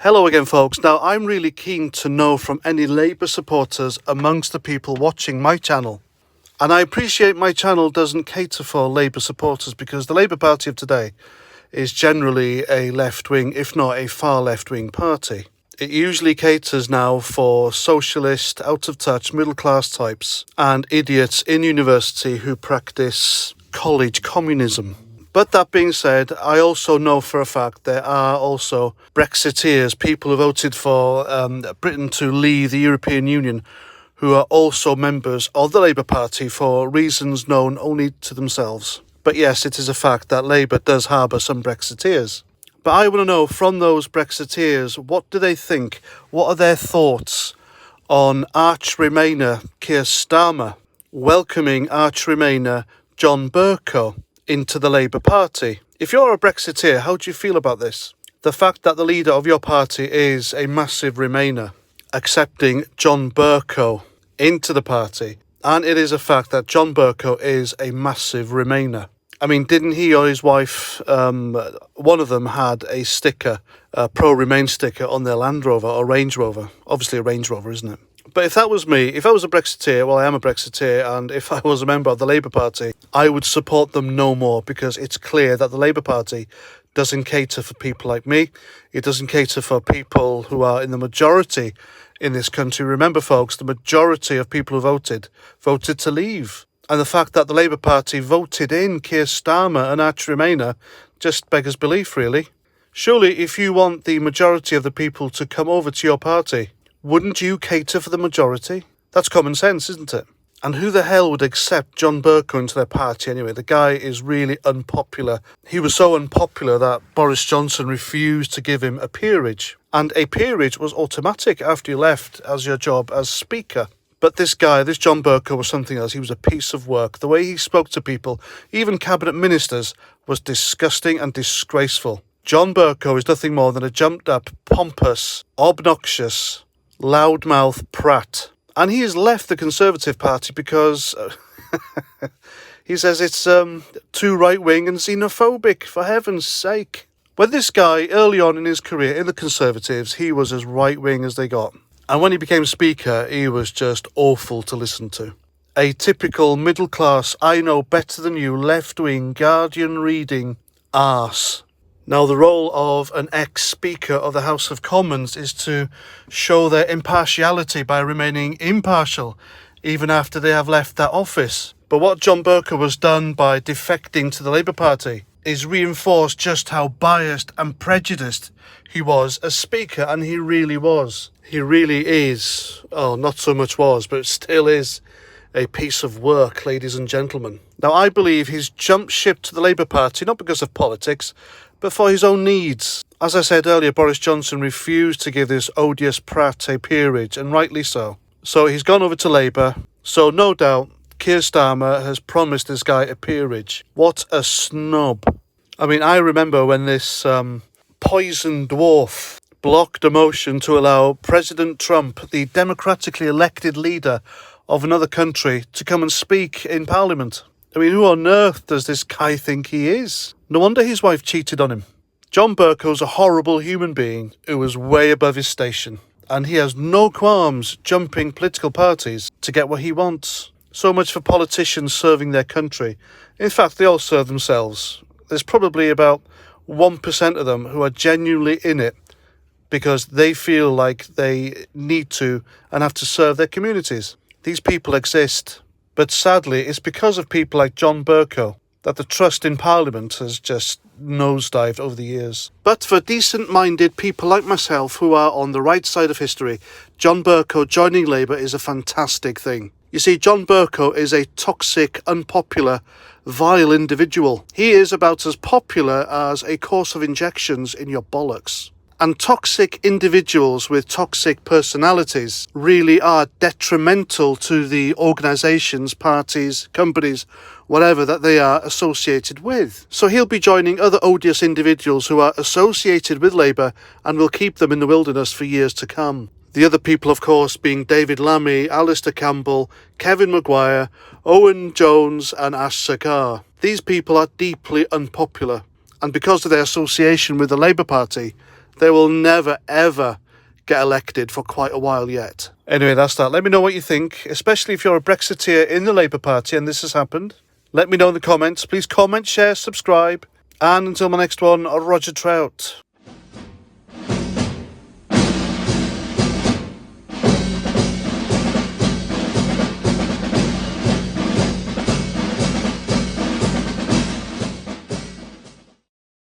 Hello again, folks. Now, I'm really keen to know from any Labour supporters amongst the people watching my channel. And I appreciate my channel doesn't cater for Labour supporters because the Labour Party of today is generally a left-wing, if not a far left-wing party. It usually caters now for socialist, out-of-touch, middle-class types and idiots in university who practice college communism. But that being said, I also know for a fact there are also Brexiteers, people who voted for Britain to leave the European Union, who are also members of the Labour Party for reasons known only to themselves. But yes, it is a fact that Labour does harbour some Brexiteers. But I want to know from those Brexiteers, what do they think? What are their thoughts on arch-Remainer Kier Starmer welcoming arch-Remainer John Bercow into the Labour Party? If you're a Brexiteer, how do you feel about this? The fact that the leader of your party is a massive Remainer, accepting John Bercow into the party, and it is a fact that John Bercow is a massive Remainer. I mean, didn't he or his wife, one of them had a sticker, a pro-Remain sticker on their Land Rover or Range Rover? Obviously a Range Rover, isn't it? But if that was me, if I was a Brexiteer, well, I am a Brexiteer, and if I was a member of the Labour Party, I would support them no more, because it's clear that the Labour Party doesn't cater for people like me. It doesn't cater for people who are in the majority in this country. Remember, folks, the majority of people who voted to leave. And the fact that the Labour Party voted in Kier Starmer, an arch-Remainer, just beggars belief, really. Surely, if you want the majority of the people to come over to your party, wouldn't you cater for the majority? That's common sense, isn't it? And who the hell would accept John Bercow into their party anyway? The guy is really unpopular. He was so unpopular that Boris Johnson refused to give him a peerage. And a peerage was automatic after you left as your job as Speaker. But this guy, this John Bercow, was something else. He was a piece of work. The way he spoke to people, even cabinet ministers, was disgusting and disgraceful. John Bercow is nothing more than a jumped-up, pompous, obnoxious, loudmouth prat. And he has left the Conservative Party because he says it's too right-wing and xenophobic, for heaven's sake. When this guy, early on in his career in the Conservatives, he was as right-wing as they got. And when he became Speaker, he was just awful to listen to. A typical middle-class, I know better than you, left-wing, Guardian-reading arse. Now, the role of an ex-Speaker of the House of Commons is to show their impartiality by remaining impartial, even after they have left that office. But what John Bercow has done by defecting to the Labour Party is reinforced just how biased and prejudiced he was as Speaker, and he really was. He really is, not so much was, but still is a piece of work, ladies and gentlemen. Now, I believe he's jumped ship to the Labour Party, not because of politics, but for his own needs. As I said earlier, Boris Johnson refused to give this odious prat a peerage, and rightly so. So he's gone over to Labour, so no doubt Kier Starmer has promised this guy a peerage. What a snub. I mean, I remember when this poison dwarf blocked a motion to allow President Trump, the democratically elected leader of another country, to come and speak in Parliament. I mean, who on earth does this guy think he is? No wonder his wife cheated on him. John Bercow's a horrible human being who was way above his station, and he has no qualms jumping political parties to get what he wants. So much for politicians serving their country. In fact, they all serve themselves. There's probably about 1% of them who are genuinely in it because they feel like they need to and have to serve their communities. These people exist. But sadly, it's because of people like John Bercow that the trust in Parliament has just nosedived over the years. But for decent-minded people like myself who are on the right side of history, John Bercow joining Labour is a fantastic thing. You see, John Bercow is a toxic, unpopular, vile individual. He is about as popular as a course of injections in your bollocks. And toxic individuals with toxic personalities really are detrimental to the organisations, parties, companies, whatever that they are associated with. So he'll be joining other odious individuals who are associated with Labour and will keep them in the wilderness for years to come. The other people, of course, being David Lammy, Alistair Campbell, Kevin Maguire, Owen Jones and Ash Sarkar. These people are deeply unpopular, and because of their association with the Labour Party, they will never, ever get elected for quite a while yet. Anyway, that's that. Let me know what you think, especially if you're a Brexiteer in the Labour Party and this has happened. Let me know in the comments. Please comment, share, subscribe. And until my next one, Roger Trout.